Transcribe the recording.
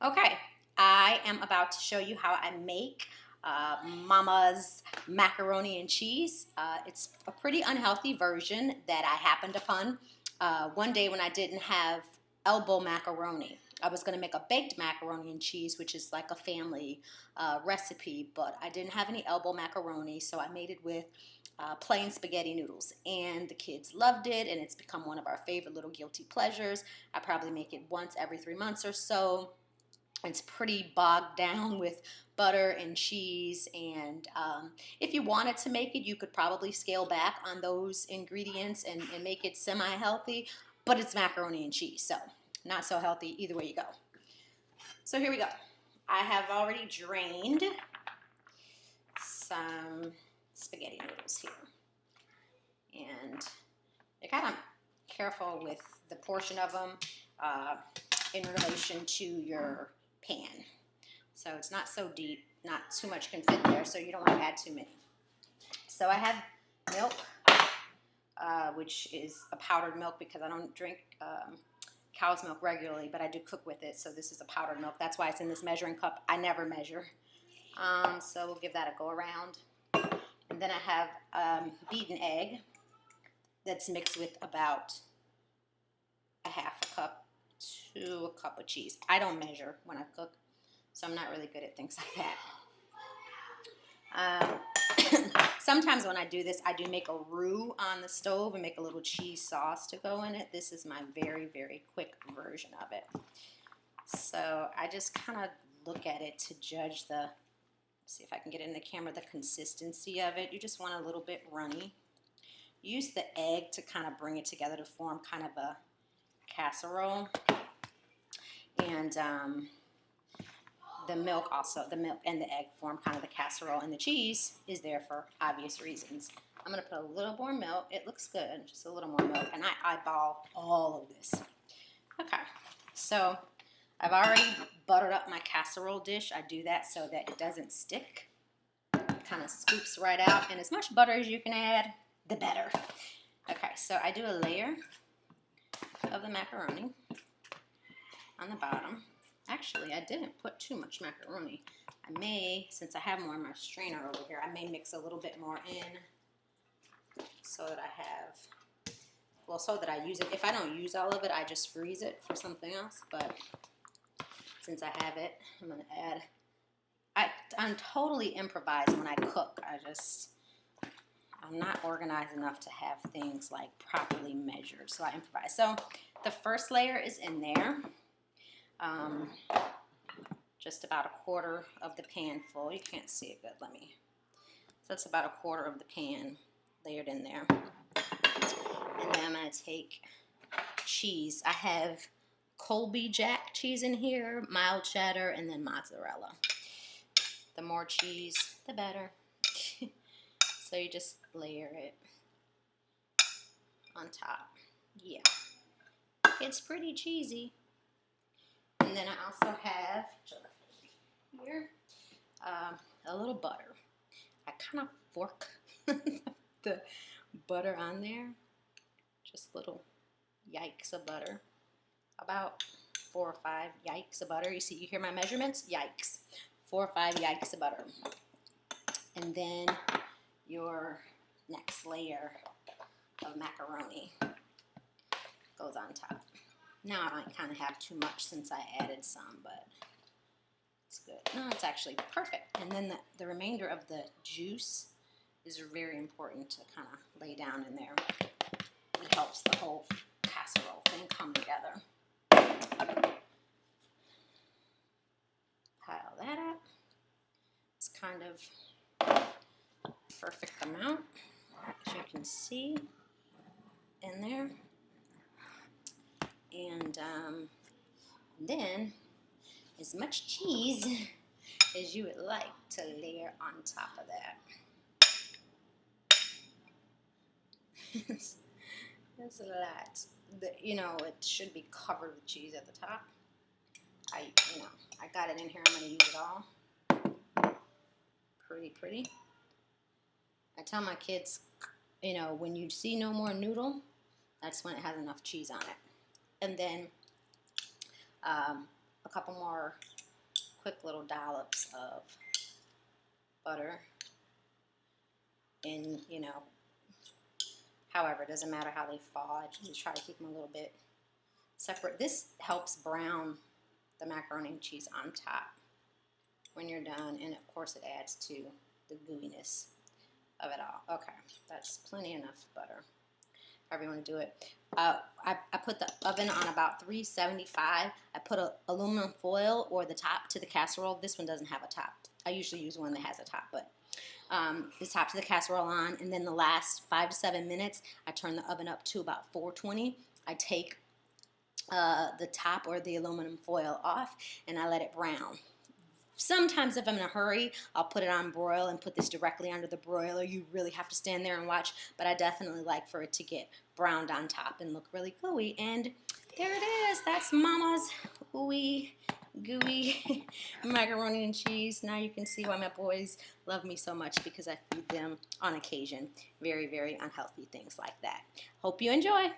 Okay, I am about to show you how I make Mama's macaroni and cheese. It's a pretty unhealthy version that I happened upon one day when I didn't have elbow macaroni. I was going to make a baked macaroni and cheese, which is like a family recipe, but I didn't have any elbow macaroni, so I made it with plain spaghetti noodles. And the kids loved it, and it's become one of our favorite little guilty pleasures. I probably make it once every 3 months or so. It's pretty bogged down with butter and cheese, and if you wanted to make it, you could probably scale back on those ingredients and make it semi-healthy, but it's macaroni and cheese, so not so healthy either way you go. So here we go. I have already drained some spaghetti noodles here, and you're kind of careful with the portion of them in relation to your pan. So it's not so deep, not too much can fit there, so you don't want to add too many. So I have milk, which is a powdered milk because I don't drink cow's milk regularly, but I do cook with it, so this is a powdered milk. That's why it's in this measuring cup. I never measure. So we'll give that a go around. And then I have beaten egg that's mixed with about a half a cup to a cup of cheese. I don't measure when I cook, so I'm not really good at things like that. Sometimes when I do this, I do make a roux on the stove and make a little cheese sauce to go in it. This is my very, very quick version of it. So I just kind of look at it to judge see if I can get it in the camera, the consistency of it. You just want a little bit runny. Use the egg to kind of bring it together to form kind of a casserole. And the milk and the egg form kind of the casserole, and the cheese is there for obvious reasons. I'm going to put a little more milk. It looks good, just a little more milk, and I eyeball all of this. Okay, so I've already buttered up my casserole dish. I do that so that it doesn't stick. It kind of scoops right out, and as much butter as you can add, the better. Okay, so I do a layer of the macaroni on the bottom. Actually, I didn't put too much macaroni. I may, since I have more in my strainer over here, I may mix a little bit more in so that I have, well, so that I use it. If I don't use all of it, I just freeze it for something else. But since I have it, I'm going to add, I'm totally improvising when I cook. I'm not organized enough to have things like properly measured, so I improvise. So the first layer is in there. Just about a quarter of the pan full. You can't see it good. So that's about a quarter of the pan layered in there. And then I'm going to take cheese. I have Colby Jack cheese in here, mild cheddar, and then mozzarella. The more cheese, the better. So you just layer it on top. Yeah, it's pretty cheesy. And then I also have here a little butter. I kind of fork the butter on there. Just little yikes of butter. About 4 or 5 yikes of butter. You see, you hear my measurements? Yikes. 4 or 5 yikes of butter. And then your next layer of macaroni goes on top. Now I might kind of have too much since I added some, but it's good. No, it's actually perfect. And then the remainder of the juice is very important to kind of lay down in there. It helps the whole casserole thing come together. Pile that up. It's kind of perfect amount, as you can see in there. And then as much cheese as you would like to layer on top of that. That's a lot. It should be covered with cheese at the top. I got it in here. I'm going to use it all. Pretty. I tell my kids, when you see no more noodle, that's when it has enough cheese on it. And then a a couple more quick little dollops of butter. And, you know, however, it doesn't matter how they fall. I just try to keep them a little bit separate. This helps brown the macaroni and cheese on top when you're done. And, of course, it adds to the gooiness of it all. Okay, that's plenty enough butter. However you want to do it. I put the oven on about 375. I put a aluminum foil or the top to the casserole. This one doesn't have a top. I usually use one that has a top, but the top to the casserole on, and then the last 5 to 7 minutes, I turn the oven up to about 420. I take the top or the aluminum foil off, and I let it brown. Sometimes if I'm in a hurry, I'll put it on broil and put this directly under the broiler. You really have to stand there and watch, but I definitely like for it to get browned on top and look really gooey. And there it is. That's Mama's ooey gooey macaroni and cheese. Now you can see why my boys love me so much, because I feed them on occasion very, very unhealthy things like that. Hope you enjoy.